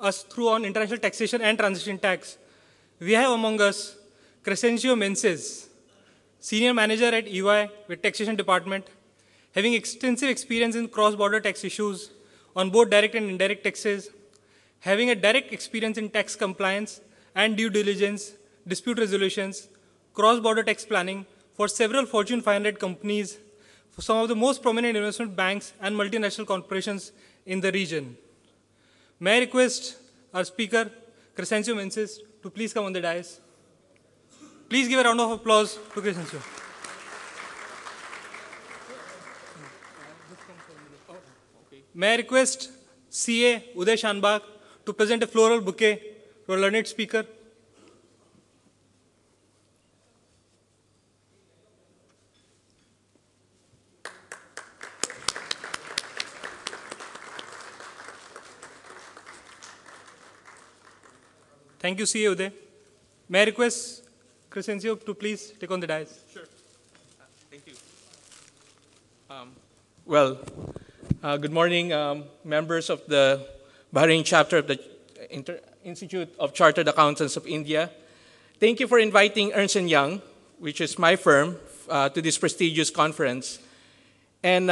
us through on international taxation and transaction tax. We have among us Cresencio Menses, Senior Manager at EY with Taxation Department, having extensive experience in cross-border tax issues on both direct and indirect taxes, having a direct experience in tax compliance and due diligence, dispute resolutions, cross-border tax planning for several Fortune 500 companies, for some of the most prominent investment banks and multinational corporations in the region. May I request our speaker, Cresencio Menses, to please come on the dais. Please give a round of applause to Cresencio. May I request CA Uday Shanbag to present a floral bouquet to a learned speaker. Thank you, CA Uday. May I request Cresencio to please take on the dais. Sure. Thank you. Well, good morning, members of the Bahrain chapter of the Institute of Chartered Accountants of India. Thank you for inviting Ernst & Young, which is my firm, to this prestigious conference. And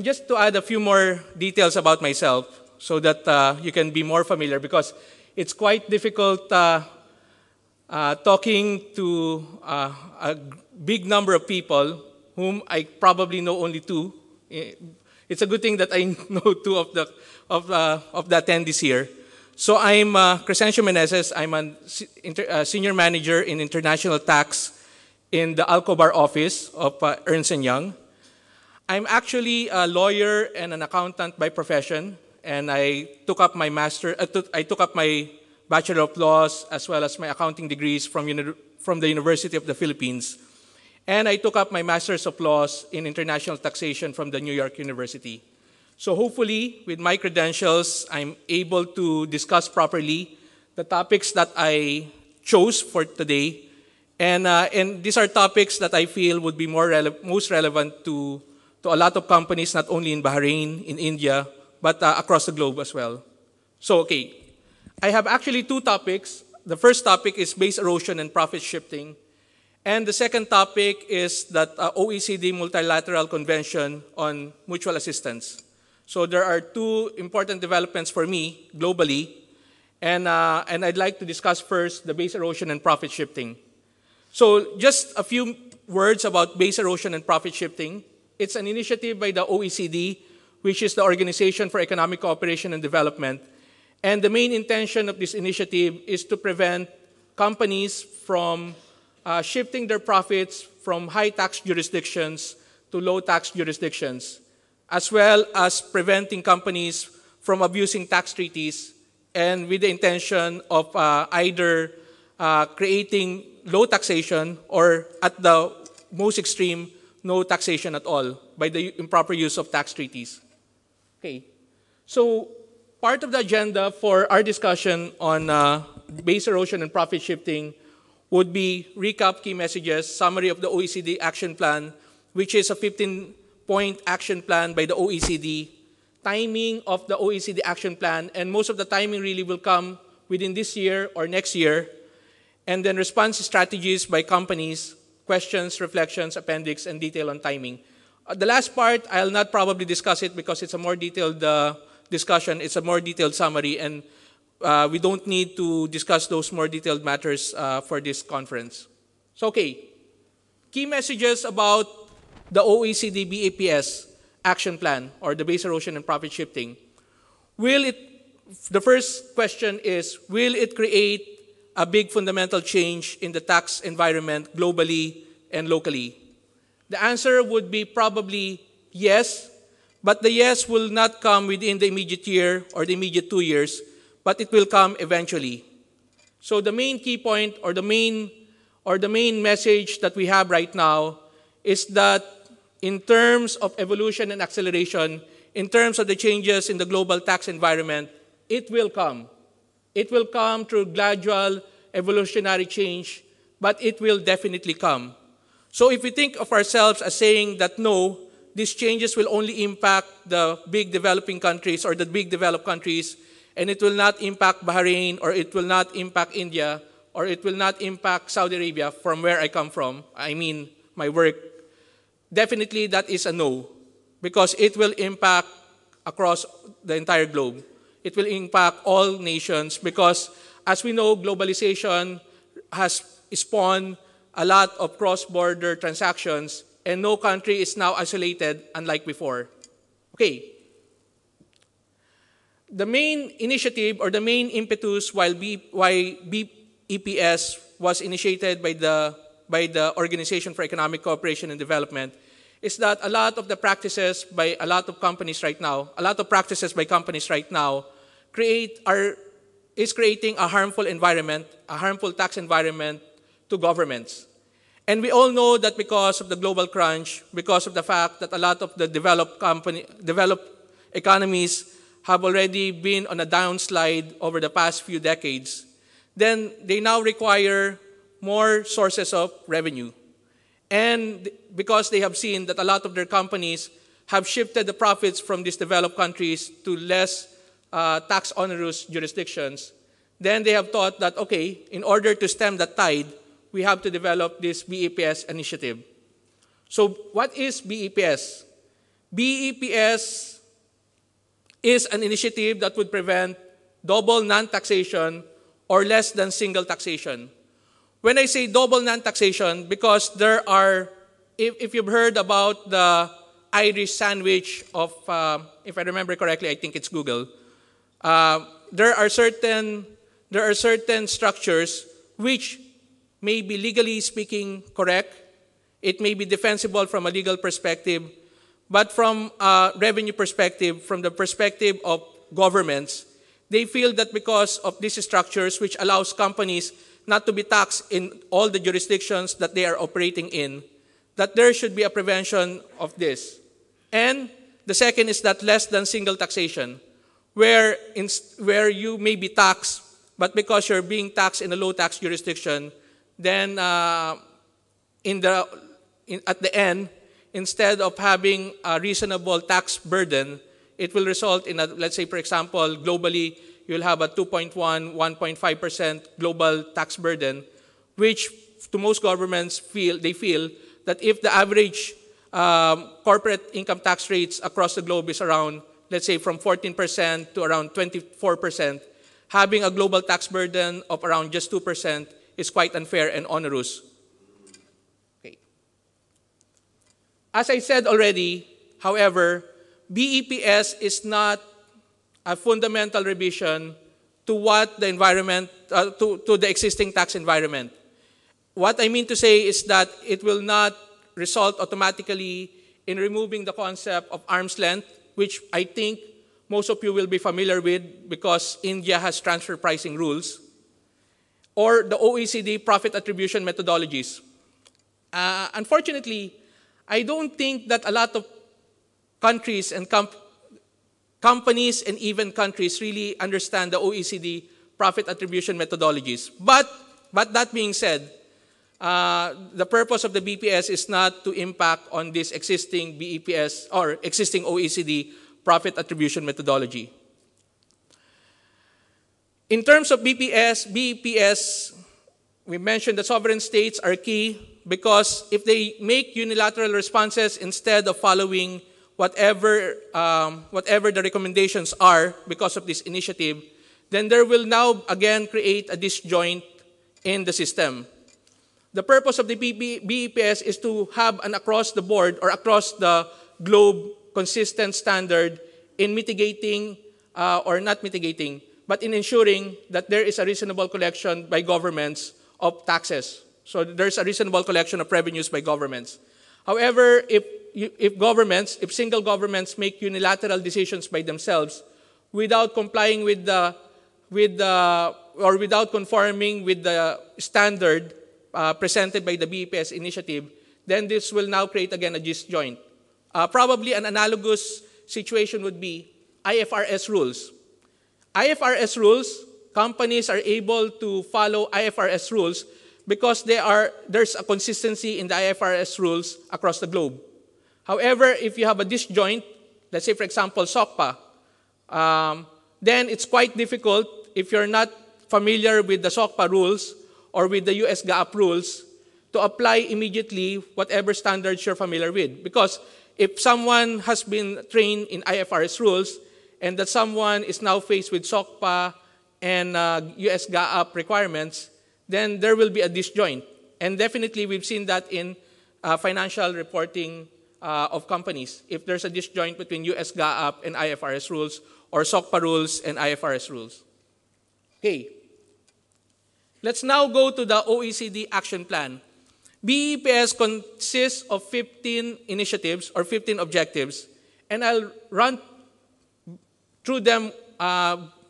just to add a few more details about myself so that you can be more familiar, because it's quite difficult talking to a big number of people whom I probably know only two. It's a good thing that I know two of the attendees here. So I'm Cresencio Meneses. I'm a senior manager in international tax in the Alcobar office of Ernst & Young. I'm actually a lawyer and an accountant by profession, and I took up my Bachelor of Laws as well as my accounting degrees from the University of the Philippines. And I took up my Master's of Laws in International Taxation from the New York University. So hopefully, with my credentials, I'm able to discuss properly the topics that I chose for today. And these are topics that I feel would be most relevant to a lot of companies, not only in Bahrain, in India, but across the globe as well. So, okay, I have actually two topics. The first topic is base erosion and profit shifting. And the second topic is that OECD Multilateral Convention on Mutual Assistance. So there are two important developments for me globally. And I'd like to discuss first the base erosion and profit shifting. So just a few words about base erosion and profit shifting. It's an initiative by the OECD, which is the Organization for Economic Cooperation and Development. And the main intention of this initiative is to prevent companies from shifting their profits from high tax jurisdictions to low tax jurisdictions, as well as preventing companies from abusing tax treaties, and with the intention of either creating low taxation or, at the most extreme, no taxation at all by the improper use of tax treaties. Okay, so part of the agenda for our discussion on base erosion and profit shifting would be recap key messages, summary of the OECD action plan, which is a 15-point action plan by the OECD, timing of the OECD action plan, and most of the timing really will come within this year or next year, and then response strategies by companies, questions, reflections, appendix, and detail on timing. The last part, I'll not probably discuss it because it's a more detailed discussion, it's a more detailed summary, and we don't need to discuss those more detailed matters for this conference. So, okay, key messages about the OECD BAPS action plan, or the base erosion and profit shifting. The first question is, will it create a big fundamental change in the tax environment globally and locally? The answer would be probably yes, but the yes will not come within the immediate year or the immediate 2 years, but it will come eventually. So the main key point or the main message that we have right now is that in terms of evolution and acceleration, in terms of the changes in the global tax environment, it will come. It will come through gradual evolutionary change, but it will definitely come. So if we think of ourselves as saying that no, these changes will only impact the big developing countries or the big developed countries, and it will not impact Bahrain, or it will not impact India, or it will not impact Saudi Arabia from where I come from, I mean my work, definitely that is a no, because it will impact across the entire globe. It will impact all nations because, as we know, globalization has spawned a lot of cross-border transactions, and no country is now isolated unlike before. Okay. The main initiative or the main impetus why BEPS was initiated by the Organization for Economic Cooperation and Development is that a lot of the practices by a lot of companies right now, is creating a harmful environment, a harmful tax environment to governments. And we all know that because of the global crunch, because of the fact that a lot of the developed economies have already been on a downslide over the past few decades, then they now require more sources of revenue. And because they have seen that a lot of their companies have shifted the profits from these developed countries to less tax onerous jurisdictions, then they have thought that, okay, in order to stem that tide, we have to develop this BEPS initiative. So what is BEPS? BEPS is an initiative that would prevent double non-taxation or less than single taxation. When I say double non-taxation, because there are, if you've heard about the Irish sandwich of, if I remember correctly, I think it's Google, there are certain structures which may be legally speaking correct, it may be defensible from a legal perspective, but from a revenue perspective, from the perspective of governments, they feel that because of these structures which allows companies not to be taxed in all the jurisdictions that they are operating in, that there should be a prevention of this. And the second is that less than single taxation, where you may be taxed, but because you're being taxed in a low tax jurisdiction, then at the end, instead of having a reasonable tax burden, it will result in, let's say, for example, globally, you'll have a 1.5% global tax burden, which to most governments feel that if the average corporate income tax rates across the globe is around, let's say, from 14% to around 24%, having a global tax burden of around just 2% is quite unfair and onerous. Okay. As I said already, however, BEPS is not a fundamental revision to what the environment, to the existing tax environment. What I mean to say is that it will not result automatically in removing the concept of arm's length, which I think most of you will be familiar with because India has transfer pricing rules, or the OECD profit attribution methodologies. Unfortunately, I don't think that a lot of countries and companies and even countries really understand the OECD profit attribution methodologies. But that being said, the purpose of the BPS is not to impact on this existing BEPS or existing OECD profit attribution methodology. In terms of BEPS, we mentioned that sovereign states are key because if they make unilateral responses instead of following whatever the recommendations are because of this initiative, then there will now again create a disjoint in the system. The purpose of the BEPS is to have an across the board or across the globe consistent standard in mitigating or not mitigating, but in ensuring that there is a reasonable collection by governments of taxes. So there's a reasonable collection of revenues by governments. However, if single governments make unilateral decisions by themselves without complying or without conforming with the standard presented by the BEPS initiative, then this will now create again a disjoint. Probably an analogous situation would be IFRS rules. IFRS rules, companies are able to follow IFRS rules because there's a consistency in the IFRS rules across the globe. However, if you have a disjoint, let's say for example SOCPA, then it's quite difficult if you're not familiar with the SOCPA rules or with the US GAAP rules to apply immediately whatever standards you're familiar with. Because if someone has been trained in IFRS rules and that someone is now faced with SOCPA and US GAAP requirements, then there will be a disjoint. And definitely we've seen that in financial reporting of companies. If there's a disjoint between US GAAP and IFRS rules or SOCPA rules and IFRS rules. Okay. Let's now go to the OECD Action Plan. BEPS consists of 15 initiatives or 15 objectives, and I'll run through them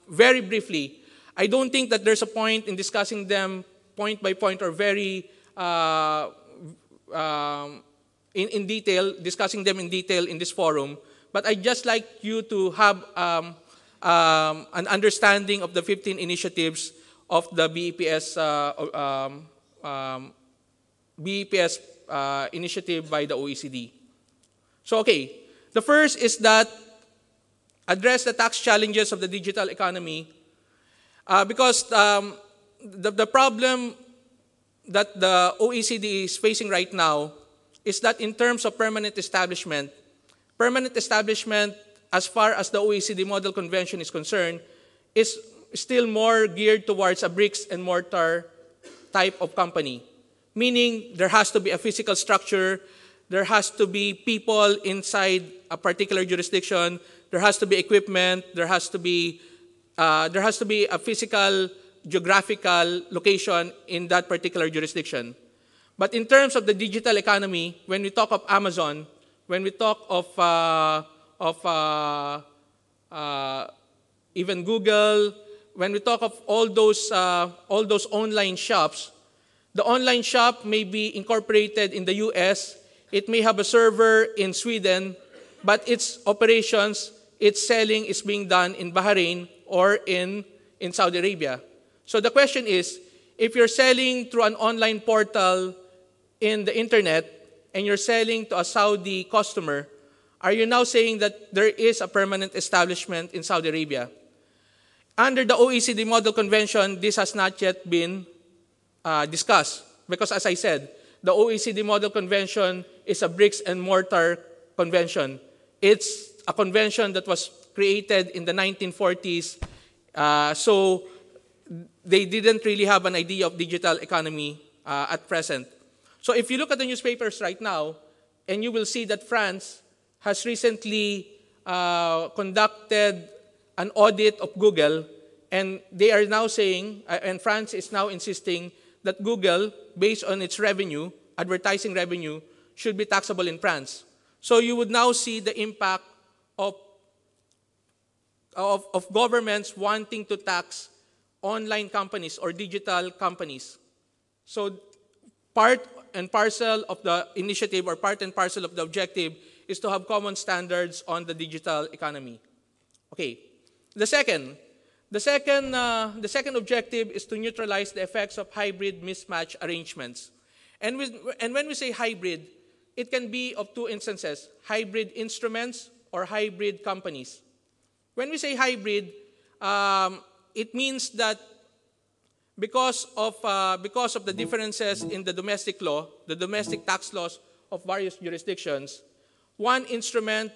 very briefly. I don't think that there's a point in discussing them point by point or very in detail, discussing them in detail in this forum, but I'd just like you to have an understanding of the 15 initiatives of the BEPS initiative by the OECD. So, okay, the first is that address the tax challenges of the digital economy because the problem that the OECD is facing right now is that in terms of permanent establishment, as far as the OECD Model Convention is concerned, is still more geared towards a bricks and mortar type of company. Meaning there has to be a physical structure, there has to be people inside a particular jurisdiction, there has to be equipment, there has to be a physical geographical location in that particular jurisdiction. But in terms of the digital economy, when we talk of Amazon, when we talk of even Google, when we talk of all those online shops, the online shop may be incorporated in the US, it may have a server in Sweden, but its operations, its selling is being done in Bahrain or in Saudi Arabia. So the question is, if you're selling through an online portal in the internet and you're selling to a Saudi customer, are you now saying that there is a permanent establishment in Saudi Arabia? Under the OECD Model Convention, this has not yet been discussed. Because as I said, the OECD Model Convention is a bricks and mortar convention. It's a convention that was created in the 1940s, so they didn't really have an idea of digital economy at present. So if you look at the newspapers right now, and you will see that France has recently conducted an audit of Google, and they are now saying, and France is now insisting that Google, based on its revenue, advertising revenue, should be taxable in France. So you would now see the impact of governments wanting to tax online companies or digital companies. So part and parcel of the initiative or part and parcel of the objective is to have common standards on the digital economy. Okay. The second objective is to neutralize the effects of hybrid mismatch arrangements. And when we say hybrid, it can be of two instances, hybrid instruments or hybrid companies. When we say hybrid, it means that because of the differences in the domestic law, the domestic tax laws of various jurisdictions, one instrument,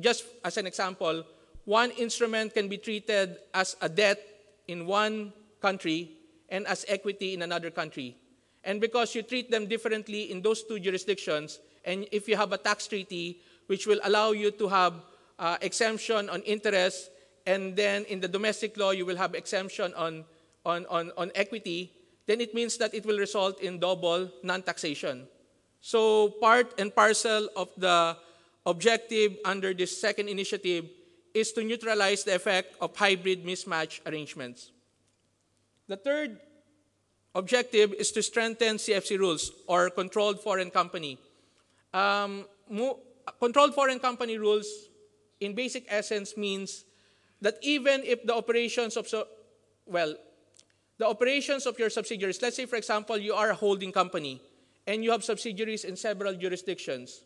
just as an example, one instrument can be treated as a debt in one country and as equity in another country. And because you treat them differently in those two jurisdictions, and if you have a tax treaty which will allow you to have exemption on interest, and then in the domestic law you will have exemption on equity, then it means that it will result in double non-taxation. So part and parcel of the objective under this second initiative is to neutralize the effect of hybrid mismatch arrangements. The third objective is to strengthen CFC rules, or controlled foreign company. Controlled foreign company rules, in basic essence, means that even if the operations of your subsidiaries, let's say, for example, you are a holding company and you have subsidiaries in several jurisdictions,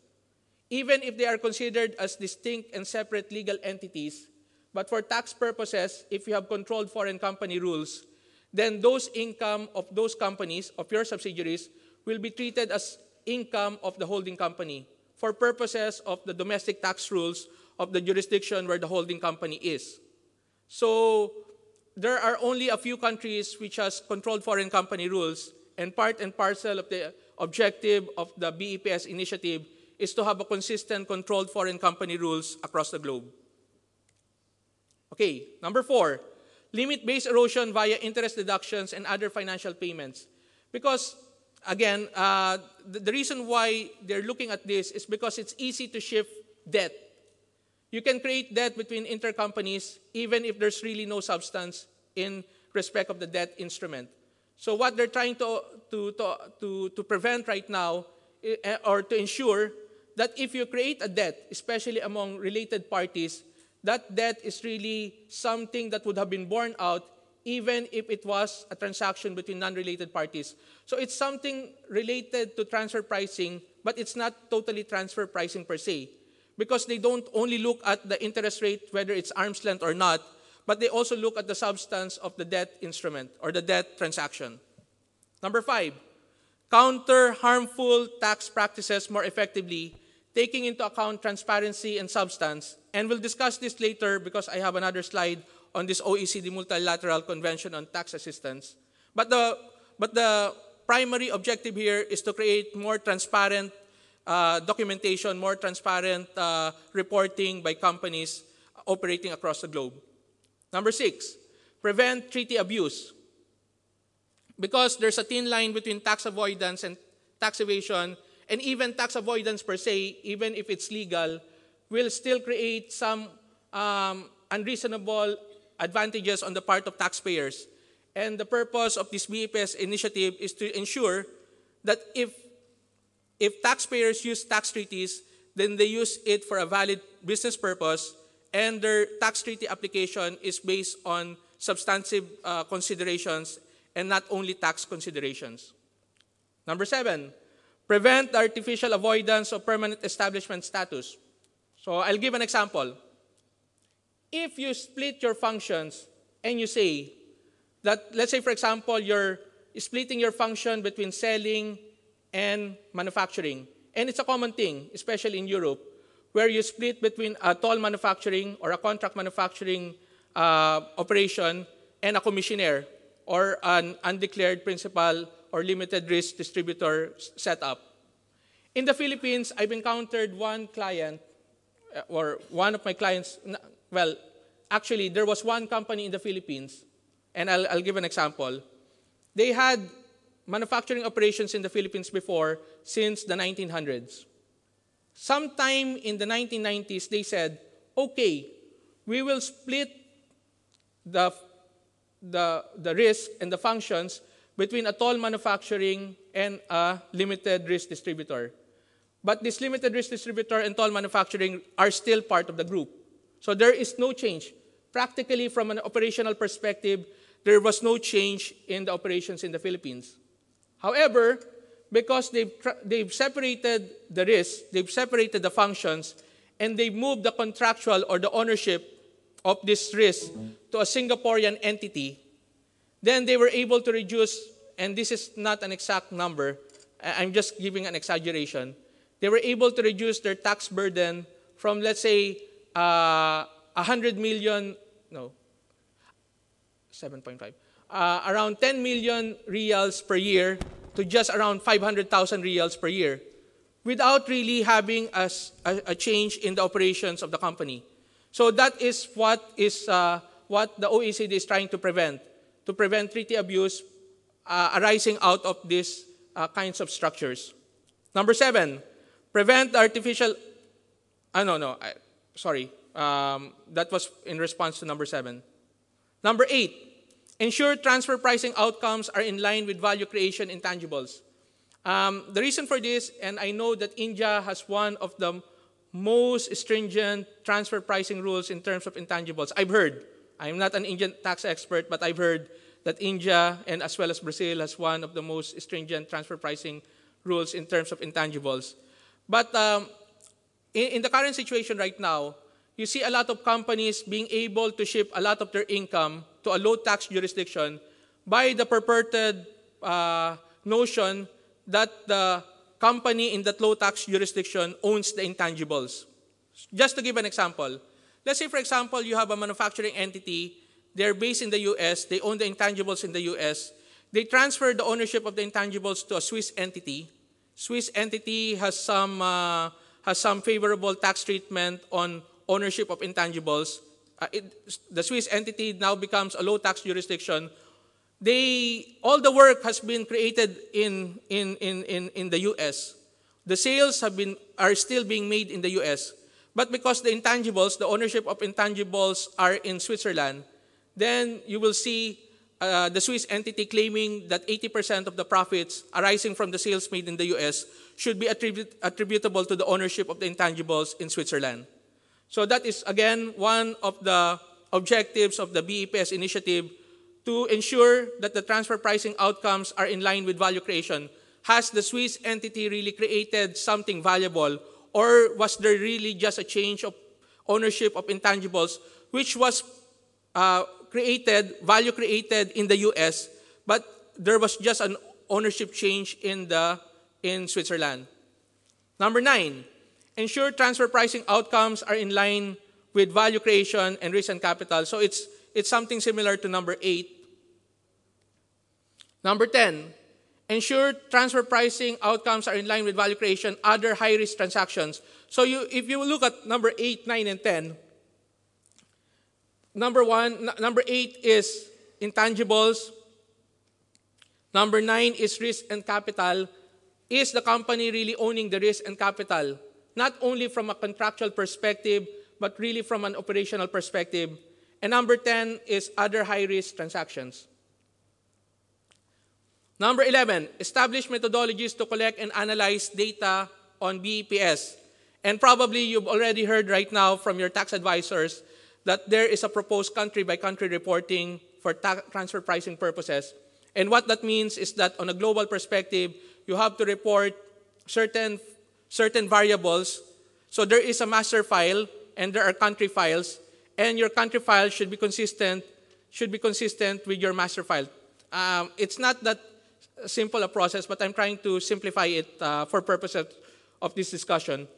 even if they are considered as distinct and separate legal entities, But for tax purposes, if you have controlled foreign company rules, then those income of those companies, of your subsidiaries, will be treated as income of the holding company for purposes of the domestic tax rules of the jurisdiction where the holding company is. So there are only a few countries which has controlled foreign company rules, and part and parcel of the objective of the BEPS initiative is to have a consistent controlled foreign company rules across the globe. Okay, number 4, limit base erosion via interest deductions and other financial payments. Because, again, the reason why they're looking at this is because it's easy to shift debt. You can create debt between intercompanies even if there's really no substance in respect of the debt instrument. So what they're trying to prevent right now, or to ensure that if you create a debt, especially among related parties, that debt is really something that would have been borne out even if it was a transaction between non-related parties. So it's something related to transfer pricing, but it's not totally transfer pricing per se, because they don't only look at the interest rate, whether it's arm's length or not, but they also look at the substance of the debt instrument or the debt transaction. Number 5, counter harmful tax practices more effectively, taking into account transparency and substance. And we'll discuss this later because I have another slide on this OECD Multilateral Convention on Tax Assistance. But the primary objective here is to create more transparent documentation, more transparent reporting by companies operating across the globe. Number 6, prevent treaty abuse. Because there's a thin line between tax avoidance and tax evasion, and even tax avoidance per se, even if it's legal, will still create some unreasonable advantages on the part of taxpayers. And the purpose of this BEPS initiative is to ensure that if taxpayers use tax treaties, then they use it for a valid business purpose, and their tax treaty application is based on substantive considerations and not only tax considerations. Number 7, prevent the artificial avoidance of permanent establishment status. So I'll give an example. If you split your functions and you say that, let's say for example, you're splitting your function between selling and manufacturing, and it's a common thing, especially in Europe, where you split between a toll manufacturing or a contract manufacturing operation and a commissionaire or an undeclared principal or limited risk distributor setup. In the Philippines, I've encountered one client, or one of my clients, well, actually, there was one company in the Philippines, and I'll give an example. They had manufacturing operations in the Philippines before since the 1900s. Sometime in the 1990s, they said, okay, we will split the risk and the functions between a toll manufacturing and a limited risk distributor. But this limited risk distributor and toll manufacturing are still part of the group. So there is no change. Practically, from an operational perspective, there was no change in the operations in the Philippines. However, because they've separated the risk, they've separated the functions, and they've moved the contractual or the ownership of this risk to a Singaporean entity, then they were able to reduce, and this is not an exact number, I'm just giving an exaggeration, they were able to reduce their tax burden from, let's say, 100 million, no, 7.5, around 10 million reals per year to just around 500,000 reals per year, without really having a change in the operations of the company. So that is what the OECD is trying to prevent treaty abuse arising out of these kinds of structures. Number 7, prevent the artificial, that was in response to number 7. Number 8, ensure transfer pricing outcomes are in line with value creation intangibles. The reason for this, and I know that India has one of the most stringent transfer pricing rules in terms of intangibles. I've heard, I'm not an Indian tax expert, but I've heard that India and as well as Brazil has one of the most stringent transfer pricing rules in terms of intangibles. But in the current situation right now, you see a lot of companies being able to ship a lot of their income to a low-tax jurisdiction by the purported notion that the company in that low-tax jurisdiction owns the intangibles. Just to give an example, let's say, for example, you have a manufacturing entity. They're based in the U.S. They own the intangibles in the U.S. They transfer the ownership of the intangibles to a Swiss entity. Swiss entity has some favorable tax treatment on ownership of intangibles. The Swiss entity now becomes a low-tax jurisdiction. All the work has been created in the U.S. The sales are still being made in the U.S. But because the intangibles, the ownership of intangibles are in Switzerland, then you will see the Swiss entity claiming that 80% of the profits arising from the sales made in the U.S. should be attributable to the ownership of the intangibles in Switzerland. So that is, again, one of the objectives of the BEPS initiative to ensure that the transfer pricing outcomes are in line with value creation. Has the Swiss entity really created something valuable, or was there really just a change of ownership of intangibles, which was value created in the U.S., but there was just an ownership change in Switzerland? Number 9, ensure transfer pricing outcomes are in line with value creation and risk and capital. So it's something similar to number 8. Number 10, ensure transfer pricing outcomes are in line with value creation, other high-risk transactions. So if you look at number 8, 9, and 10, number 8 is intangibles. Number 9 is risk and capital. Is the company really owning the risk and capital? Not only from a contractual perspective, but really from an operational perspective. And number 10 is other high-risk transactions. Number 11, establish methodologies to collect and analyze data on BEPS. And probably you've already heard right now from your tax advisors that there is a proposed country-by-country reporting for transfer pricing purposes. And what that means is that on a global perspective, you have to report certain variables. So there is a master file, and there are country files, and your country file should be consistent with your master file. It's not that simple a process, but I'm trying to simplify it for purposes of this discussion.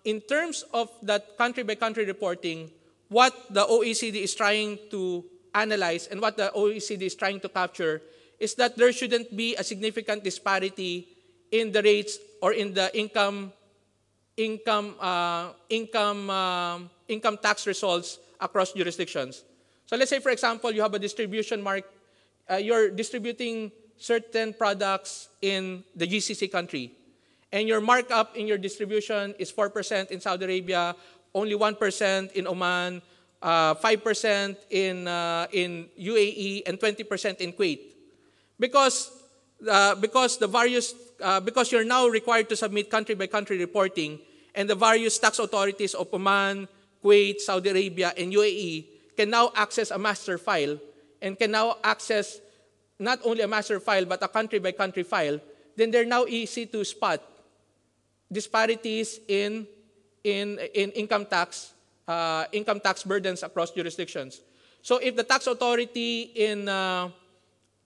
In terms of that country-by-country reporting, what the OECD is trying to analyze and what the OECD is trying to capture is that there shouldn't be a significant disparity in the rates or in the income tax results across jurisdictions. So let's say, for example, you have a distribution you're distributing certain products in the GCC country, and your markup in your distribution is 4% in Saudi Arabia, only 1% in Oman, 5% in UAE, and 20% in Kuwait. Because you're now required to submit country-by-country reporting, and the various tax authorities of Oman, Kuwait, Saudi Arabia, and UAE can now access a master file, and can now access not only a master file, but a country-by-country file, then they're now easy to spot disparities in income tax burdens across jurisdictions. So if the tax authority in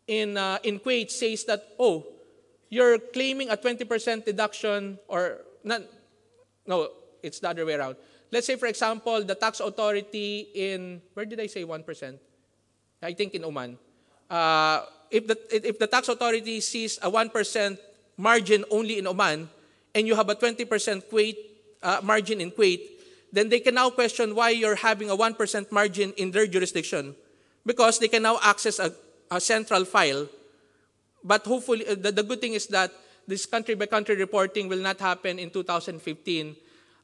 Kuwait says that, oh, you're claiming a 20% deduction, or not, no, it's the other way around. Let's say, for example, the tax authority in, where did I say 1%? I think in Oman. If the tax authority sees a 1% margin only in Oman, and you have a 20% Kuwait margin in Kuwait, then they can now question why you're having a 1% margin in their jurisdiction, because they can now access a central file. But hopefully, the good thing is that this country-by-country reporting will not happen in 2015,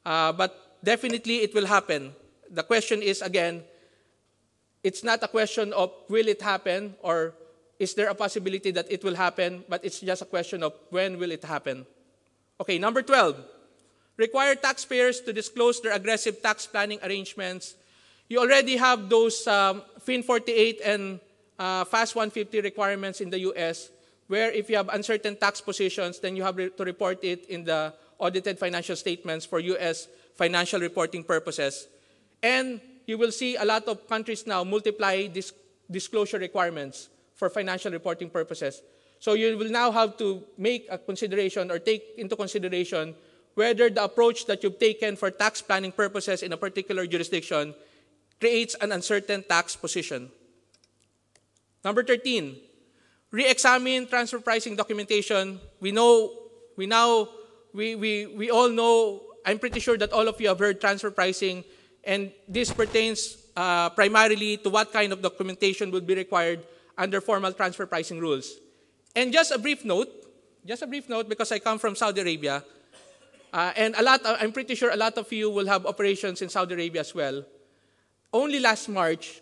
but definitely it will happen. The question is, again, it's not a question of will it happen or is there a possibility that it will happen, but it's just a question of when will it happen. Okay, number 12, require taxpayers to disclose their aggressive tax planning arrangements. You already have those FIN 48 and FAS 150 requirements in the US, where if you have uncertain tax positions, then you have to report it in the audited financial statements for US financial reporting purposes. And you will see a lot of countries now multiply disclosure requirements for financial reporting purposes. So you will now have to make a consideration or take into consideration whether the approach that you've taken for tax planning purposes in a particular jurisdiction creates an uncertain tax position. Number 13, re-examine transfer pricing documentation. We all know, I'm pretty sure that all of you have heard transfer pricing, and this pertains primarily to what kind of documentation would be required under formal transfer pricing rules. And just a brief note, because I come from Saudi Arabia, and I'm pretty sure a lot of you will have operations in Saudi Arabia as well. Only last March,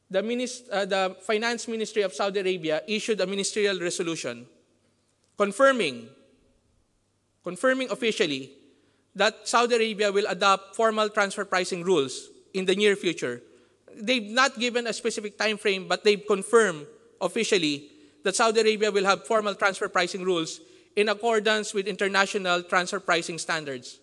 the Finance Ministry of Saudi Arabia issued a ministerial resolution confirming officially that Saudi Arabia will adopt formal transfer pricing rules in the near future. They've not given a specific time frame, but they've confirmed officially that Saudi Arabia will have formal transfer pricing rules in accordance with international transfer pricing standards.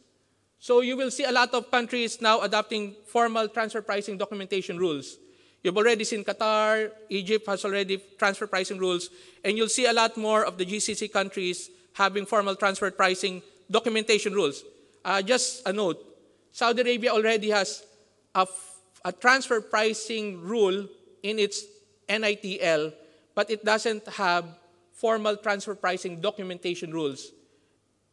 So you will see a lot of countries now adopting formal transfer pricing documentation rules. You've already seen Qatar, Egypt has already transfer pricing rules, and you'll see a lot more of the GCC countries having formal transfer pricing documentation rules. Just a note, Saudi Arabia already has a transfer pricing rule in its NITL, but it doesn't have formal transfer pricing documentation rules.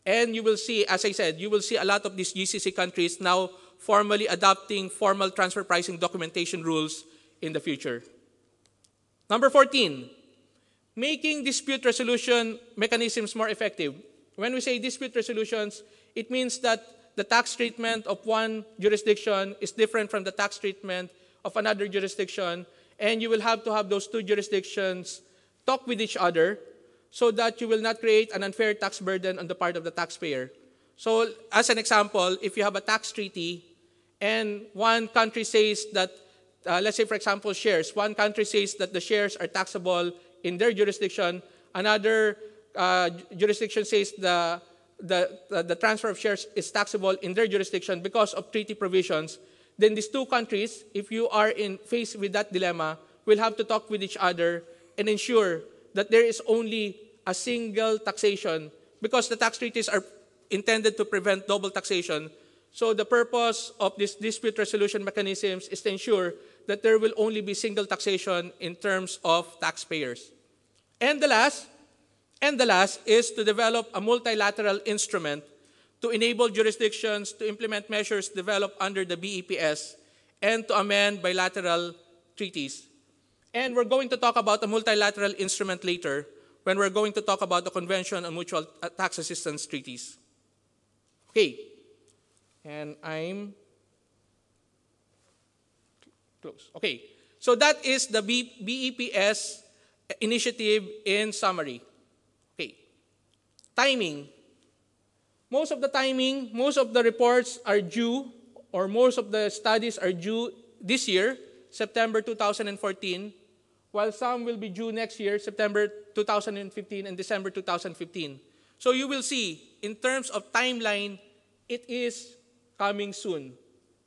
And you will see, as I said, you will see a lot of these GCC countries now formally adopting formal transfer pricing documentation rules in the future. Number 14, making dispute resolution mechanisms more effective. When we say dispute resolutions, it means that the tax treatment of one jurisdiction is different from the tax treatment of another jurisdiction, and you will have to have those two jurisdictions talk with each other so that you will not create an unfair tax burden on the part of the taxpayer. So, as an example, if you have a tax treaty and one country says that, let's say, for example, shares, one country says that the shares are taxable in their jurisdiction, another jurisdiction says the transfer of shares is taxable in their jurisdiction because of treaty provisions, then these two countries, if you are faced with that dilemma, will have to talk with each other and ensure that there is only a single taxation, because the tax treaties are intended to prevent double taxation. So the purpose of this dispute resolution mechanisms is to ensure that there will only be single taxation in terms of taxpayers. And the last is to develop a multilateral instrument to enable jurisdictions to implement measures developed under the BEPS and to amend bilateral treaties. And we're going to talk about a multilateral instrument later when we're going to talk about the Convention on Mutual Tax Assistance Treaties. Okay, and I'm close. Okay, so that is the BEPS initiative in summary. Okay, timing. Most of the reports are due, or most of the studies are due this year, September 2014, while some will be due next year, September 2015 and December 2015. So you will see, in terms of timeline, it is coming soon.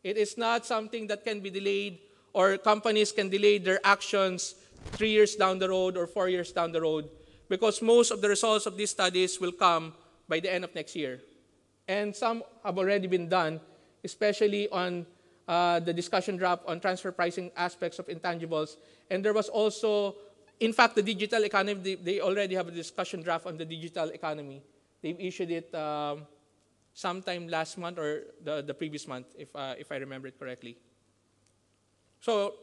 It is not something that can be delayed, or companies can delay their actions 3 years down the road or 4 years down the road, because most of the results of these studies will come by the end of next year. And some have already been done, especially on the discussion draft on transfer pricing aspects of intangibles. And there was also, in fact, the digital economy, they already have a discussion draft on the digital economy. They've issued it sometime last month or the previous month, if I remember it correctly. So,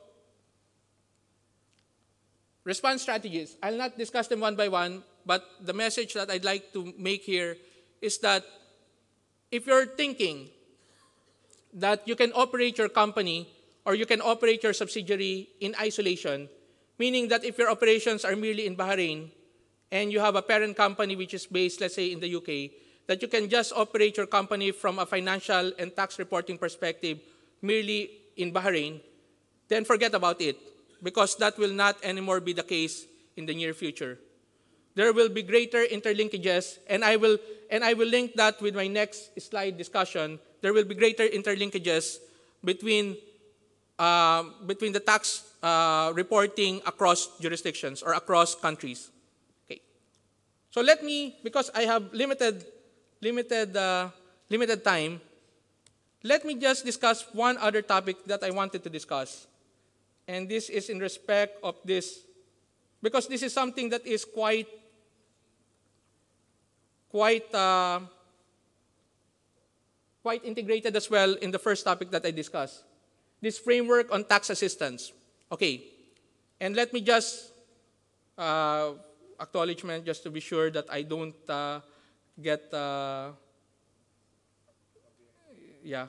response strategies. I'll not discuss them one by one, but the message that I'd like to make here is that if you're thinking that you can operate your company or you can operate your subsidiary in isolation, meaning that if your operations are merely in Bahrain and you have a parent company which is based, let's say, in the UK, that you can just operate your company from a financial and tax reporting perspective merely in Bahrain, then forget about it, because that will not anymore be the case in the near future. There will be greater interlinkages, and I will link that with my next slide discussion, there will be greater interlinkages between the tax reporting across jurisdictions or across countries. Okay. So let me, because I have limited time, let me just discuss one other topic that I wanted to discuss. And this is in respect of this, because this is something that is quite integrated as well in the first topic that I discussed. This framework on tax assistance. Okay. And let me just acknowledgement just to be sure that I don't get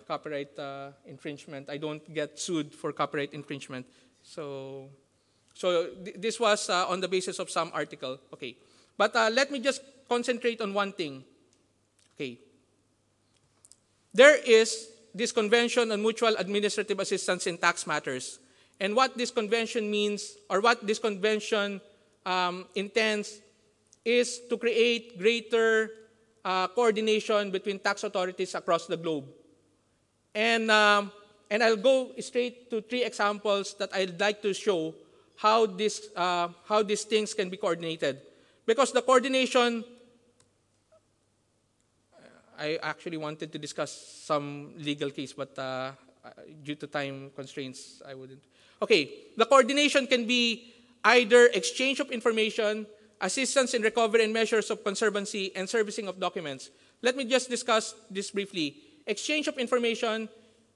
copyright infringement. I don't get sued for copyright infringement. So this was on the basis of some article. Okay. But let me just concentrate on one thing. Okay. There is this Convention on Mutual Administrative Assistance in Tax Matters. And what this convention means, or what this convention intends, is to create greater coordination between tax authorities across the globe. And I'll go straight to 3 examples that I'd like to show how these things can be coordinated. Because the coordination, I actually wanted to discuss some legal case, but due to time constraints, I wouldn't. Okay, the coordination can be either exchange of information, assistance in recovery and measures of conservancy, and servicing of documents. Let me just discuss this briefly. Exchange of information,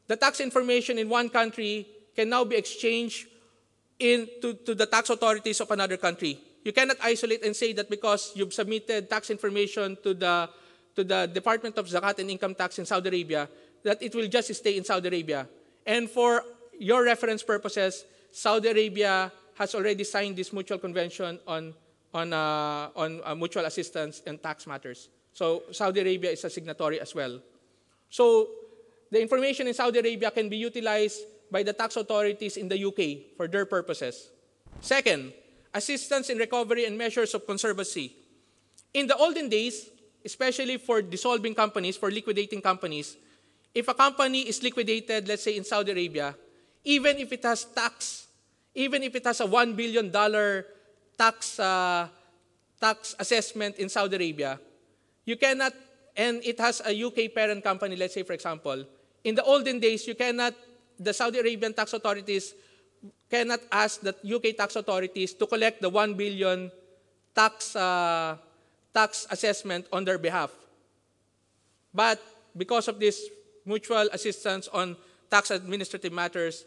the tax information in one country can now be exchanged to the tax authorities of another country. You cannot isolate and say that because you've submitted tax information to the Department of Zakat and Income Tax in Saudi Arabia, that it will just stay in Saudi Arabia. And for your reference purposes, Saudi Arabia has already signed this mutual convention on mutual assistance and tax matters. So Saudi Arabia is a signatory as well. So the information in Saudi Arabia can be utilized by the tax authorities in the UK for their purposes. Second, assistance in recovery and measures of conservancy. In the olden days, especially for dissolving companies, for liquidating companies, if a company is liquidated, let's say in Saudi Arabia, even if it has tax, even if it has a $1 billion tax assessment in Saudi Arabia, you cannot, and it has a UK parent company, let's say for example, in the olden days, the Saudi Arabian tax authorities cannot ask the UK tax authorities to collect the 1 billion tax assessment on their behalf. But because of this mutual assistance on tax administrative matters,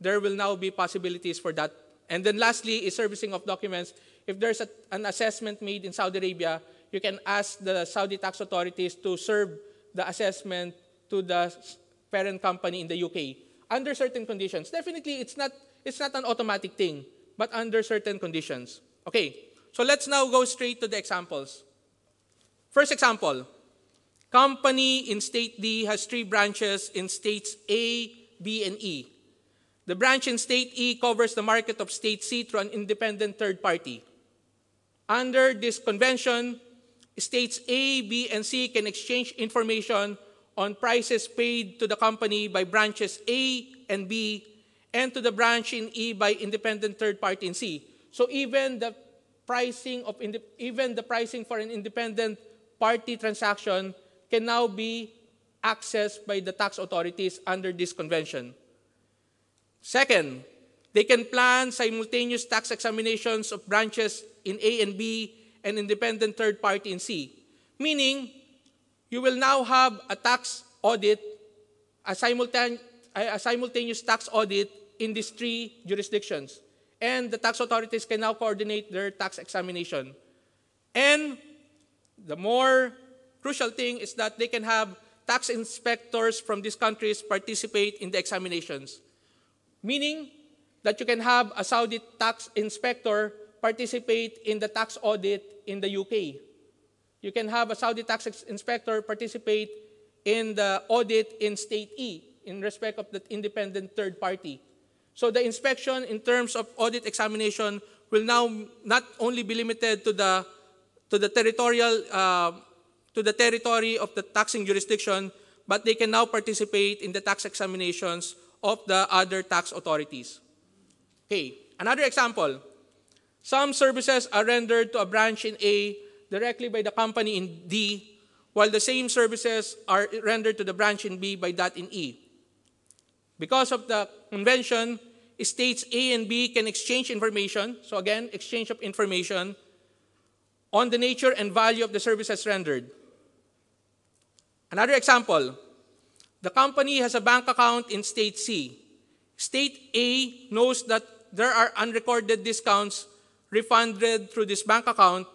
there will now be possibilities for that. And then lastly is servicing of documents. If there's an assessment made in Saudi Arabia, you can ask the Saudi tax authorities to serve the assessment to the parent company in the UK under certain conditions. Definitely, it's not an automatic thing, but under certain conditions. Okay, so let's now go straight to the examples. First example, company in State D has 3 branches in States A, B, and E. The branch in State E covers the market of State C through an independent third party. Under this convention, States A, B, and C can exchange information on prices paid to the company by branches A and B, and to the branch in E by independent third party in C. So even the pricing for an independent party transaction can now be accessed by the tax authorities under this convention. Second, they can plan simultaneous tax examinations of branches in A and B and independent third party in C, meaning you will now have a tax audit, a simultaneous tax audit in these 3 jurisdictions. And the tax authorities can now coordinate their tax examination. And the more crucial thing is that they can have tax inspectors from these countries participate in the examinations, meaning that you can have a Saudi tax inspector participate in the tax audit in the UK. You can have a Saudi tax inspector participate in the audit in State E in respect of the independent third party. So the inspection in terms of audit examination will now not only be limited to the territory of the taxing jurisdiction, but they can now participate in the tax examinations of the other tax authorities. Okay, another example. Some services are rendered to a branch in A directly by the company in D, while the same services are rendered to the branch in B by that in E. Because of the convention, states A and B can exchange information, so again, exchange of information on the nature and value of the services rendered. Another example, the company has a bank account in state C. State A knows that there are unrecorded discounts refunded through this bank account,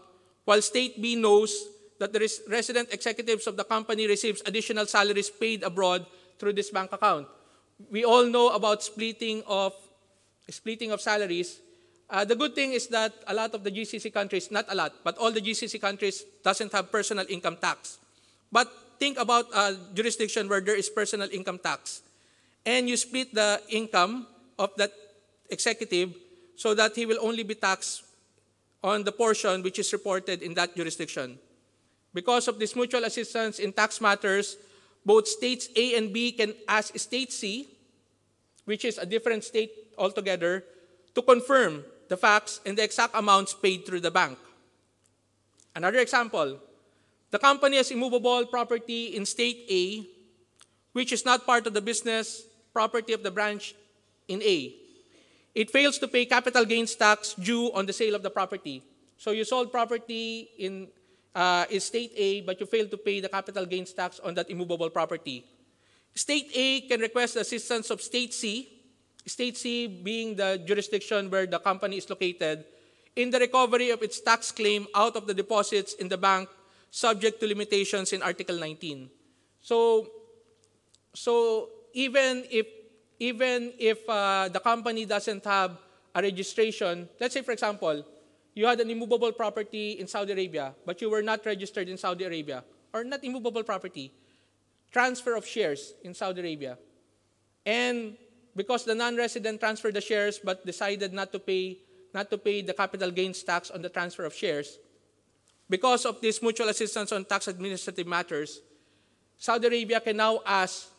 while state B knows that the resident executives of the company receives additional salaries paid abroad through this bank account. We all know about splitting of salaries. The good thing is that a lot of the GCC countries, not a lot, but all the GCC countries doesn't have personal income tax. But think about a jurisdiction where there is personal income tax, and you split the income of that executive so that he will only be taxed on the portion which is reported in that jurisdiction. Because of this mutual assistance in tax matters, both states A and B can ask state C, which is a different state altogether, to confirm the facts and the exact amounts paid through the bank. Another example, the company has immovable property in state A, which is not part of the business property of the branch in A. It fails to pay capital gains tax due on the sale of the property. So you sold property in state A, but you failed to pay the capital gains tax on that immovable property. State A can request the assistance of state C being the jurisdiction where the company is located, in the recovery of its tax claim out of the deposits in the bank subject to limitations in Article 19. So even if the company doesn't have a registration, let's say, for example, you had an immovable property in Saudi Arabia, but you were not registered in Saudi Arabia, or not immovable property, transfer of shares in Saudi Arabia. And because the non-resident transferred the shares but decided not to pay the capital gains tax on the transfer of shares, because of this mutual assistance on tax administrative matters, Saudi Arabia can now ask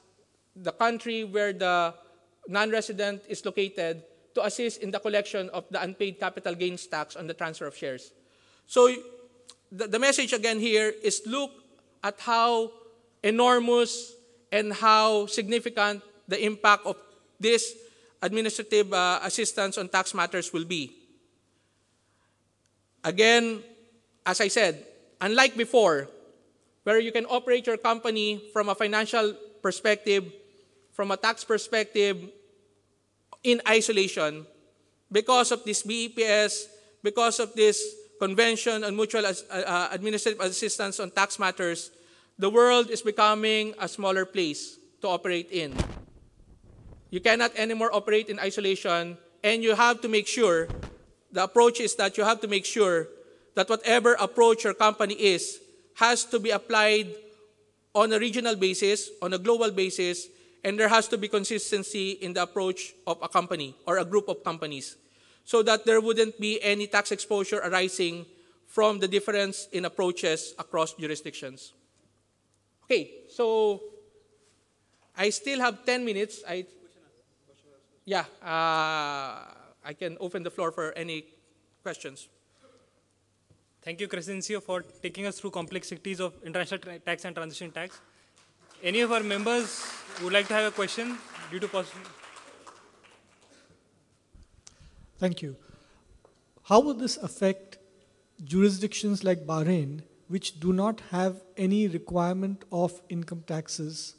the country where the non-resident is located to assist in the collection of the unpaid capital gains tax on the transfer of shares. So the message again here is look at how enormous and how significant the impact of this administrative assistance on tax matters will be. Again, as I said, unlike before, where you can operate your company from a financial perspective, from a tax perspective, in isolation, because of this BEPS, because of this Convention on Mutual Administrative Assistance on Tax Matters, the world is becoming a smaller place to operate in. You cannot anymore operate in isolation, and you have to make sure, the approach is that you have to make sure that whatever approach your company is has to be applied on a regional basis, on a global basis, and there has to be consistency in the approach of a company or a group of companies so that there wouldn't be any tax exposure arising from the difference in approaches across jurisdictions. Okay, so I still have 10 minutes. I can open the floor for any questions. Thank you, Cresencio, for taking us through complexities of international tax and transition tax. Any of our members would like to have a question due to possible? Thank you. How would this affect jurisdictions like Bahrain, which do not have any requirement of income taxes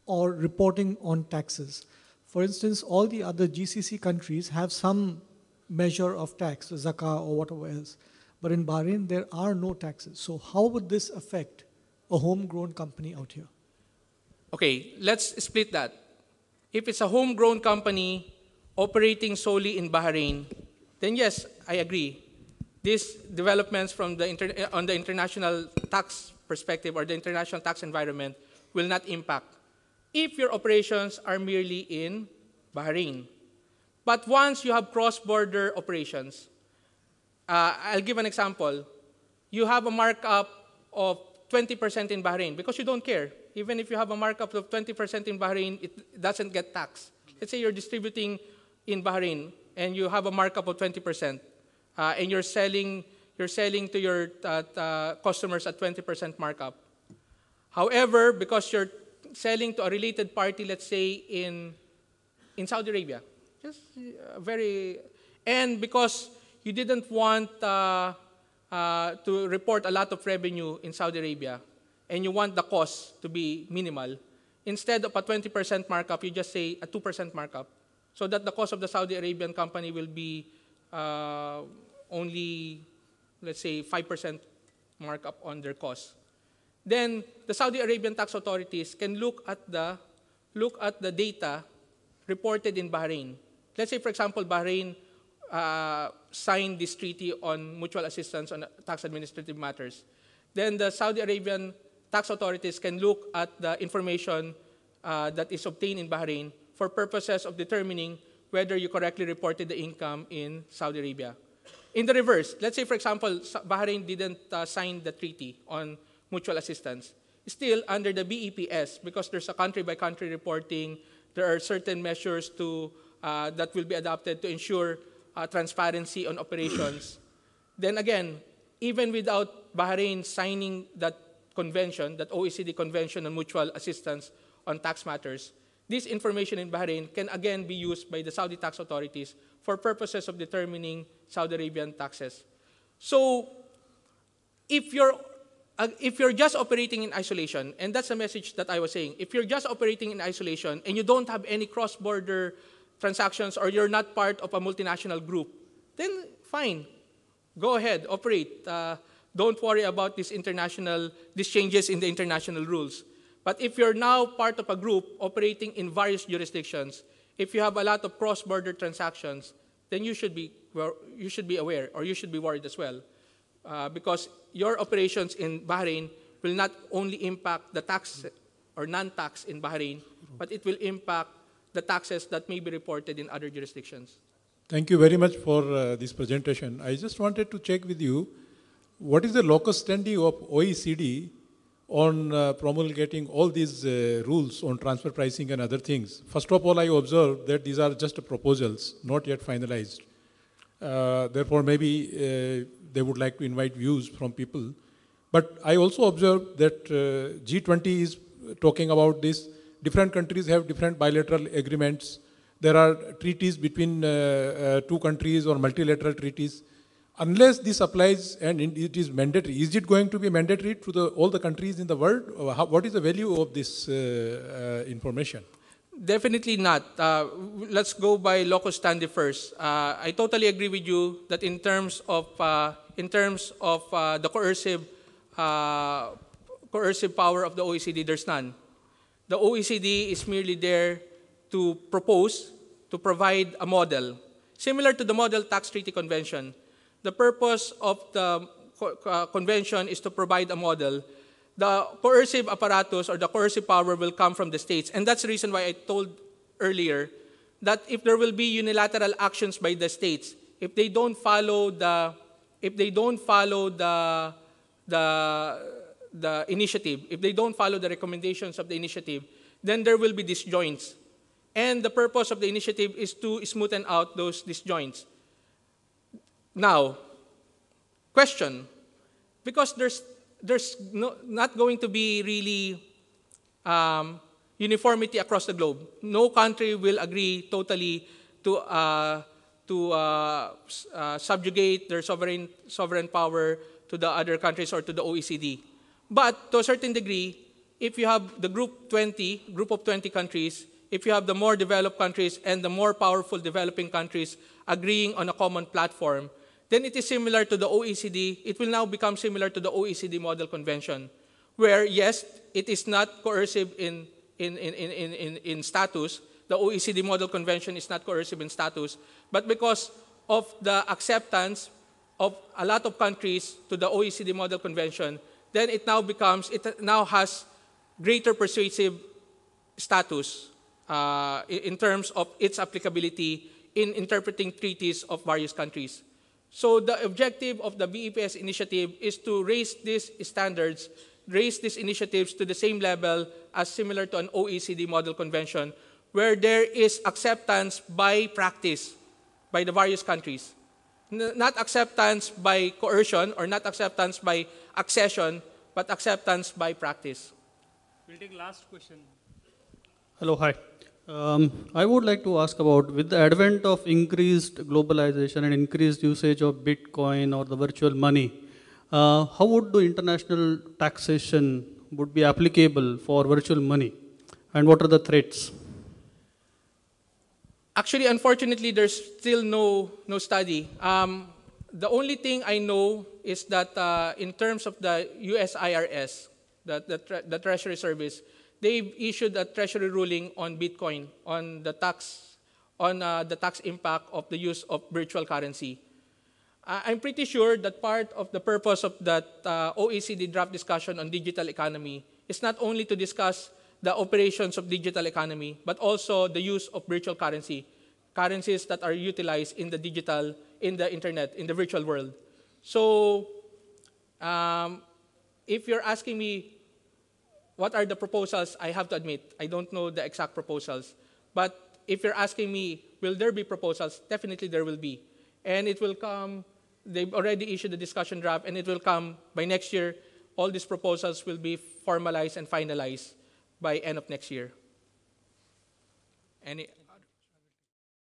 or reporting on taxes? For instance, all the other GCC countries have some measure of tax, zakah or whatever else. But in Bahrain, there are no taxes. So how would this affect a homegrown company out here? Okay, let's split that. If it's a homegrown company operating solely in Bahrain, then yes, I agree. These developments from on the international tax perspective or the international tax environment will not impact if your operations are merely in Bahrain. But once you have cross-border operations, I'll give an example. You have a markup of 20% in Bahrain because you don't care. even if you have a markup of 20% in Bahrain, it doesn't get taxed. Let's say you're distributing in Bahrain and you have a markup of 20%, and you're selling to your customers at 20% markup. However, because you're selling to a related party, let's say in Saudi Arabia, just and because you didn't want to report a lot of revenue in Saudi Arabia, and you want the cost to be minimal, instead of a 20% markup, you just say a 2% markup, so that the cost of the Saudi Arabian company will be only, let's say, 5% markup on their cost. Then the Saudi Arabian tax authorities can look at the data reported in Bahrain. Let's say, for example, Bahrain signed this treaty on mutual assistance on tax administrative matters. Then the Saudi Arabian tax authorities can look at the information that is obtained in Bahrain for purposes of determining whether you correctly reported the income in Saudi Arabia. In the reverse, let's say, for example, Bahrain didn't sign the treaty on mutual assistance. Still, under the BEPS, because there's a country-by-country reporting, there are certain measures that will be adopted to ensure transparency on operations. Then again, even without Bahrain signing that convention, that OECD convention on mutual assistance on tax matters, this information in Bahrain can again be used by the Saudi tax authorities for purposes of determining Saudi Arabian taxes. So, if you're just operating in isolation, and that's the message that I was saying, if you're just operating in isolation and you don't have any cross-border transactions or you're not part of a multinational group, then fine, go ahead, operate. Don't worry about these changes in the international rules. But if you're now part of a group operating in various jurisdictions, if you have a lot of cross-border transactions, then you should be aware, or you should be worried as well. Because your operations in Bahrain will not only impact the tax or non-tax in Bahrain, but it will impact the taxes that may be reported in other jurisdictions. Thank you very much for this presentation. I just wanted to check with you, what is the locus standi of OECD on promulgating all these rules on transfer pricing and other things? First of all, I observe that these are just proposals, not yet finalized. Therefore, maybe they would like to invite views from people. But I also observe that G20 is talking about this. Different countries have different bilateral agreements. There are treaties between two countries or multilateral treaties. Unless this applies and it is mandatory, is it going to be mandatory to all the countries in the world? What is the value of this information? Definitely not. Let's go by locus standi first. I totally agree with you that in terms of the coercive power of the OECD, there's none. The OECD is merely there to propose, to provide a model, similar to the Model Tax Treaty Convention. The purpose of the convention is to provide a model. The coercive apparatus or the coercive power will come from the states. And that's the reason why I told earlier that if there will be unilateral actions by the states, if they don't follow the initiative, if they don't follow the recommendations of the initiative, then there will be disjoints. And the purpose of the initiative is to smoothen out those disjoints. Now, question, because there's not going to be really uniformity across the globe. No country will agree totally to subjugate their sovereign power to the other countries or to the OECD. But to a certain degree, if you have the group of 20 countries, if you have the more developed countries and the more powerful developing countries agreeing on a common platform, then it is similar to the OECD. It will now become similar to the OECD Model Convention, where yes, it is not coercive in status. The OECD Model Convention is not coercive in status, but because of the acceptance of a lot of countries to the OECD Model Convention, then it now has greater persuasive status in terms of its applicability in interpreting treaties of various countries. So the objective of the BEPS initiative is to raise these standards raise these initiatives to the same level as similar to an OECD model convention, where there is acceptance by practice by the various countries. Not acceptance by coercion or not acceptance by accession, but acceptance by practice. We'll take last question. Hello, hi. I would like to ask about, with the advent of increased globalization and increased usage of Bitcoin or the virtual money, how would the international taxation would be applicable for virtual money, and what are the threats? Actually, unfortunately, there's still no study. The only thing I know is that in terms of the US IRS, the Treasury Service, they've issued a Treasury ruling on Bitcoin, on the tax impact of the use of virtual currency. I'm pretty sure that part of the purpose of that OECD draft discussion on digital economy is not only to discuss the operations of digital economy, but also the use of virtual currency, currencies that are utilized in the digital, in the internet, in the virtual world. So, if you're asking me what are the proposals, I have to admit, I don't know the exact proposals. But if you're asking me, will there be proposals? Definitely there will be. And it will come, they've already issued the discussion draft, and it will come by next year. All these proposals will be formalized and finalized by end of next year. Any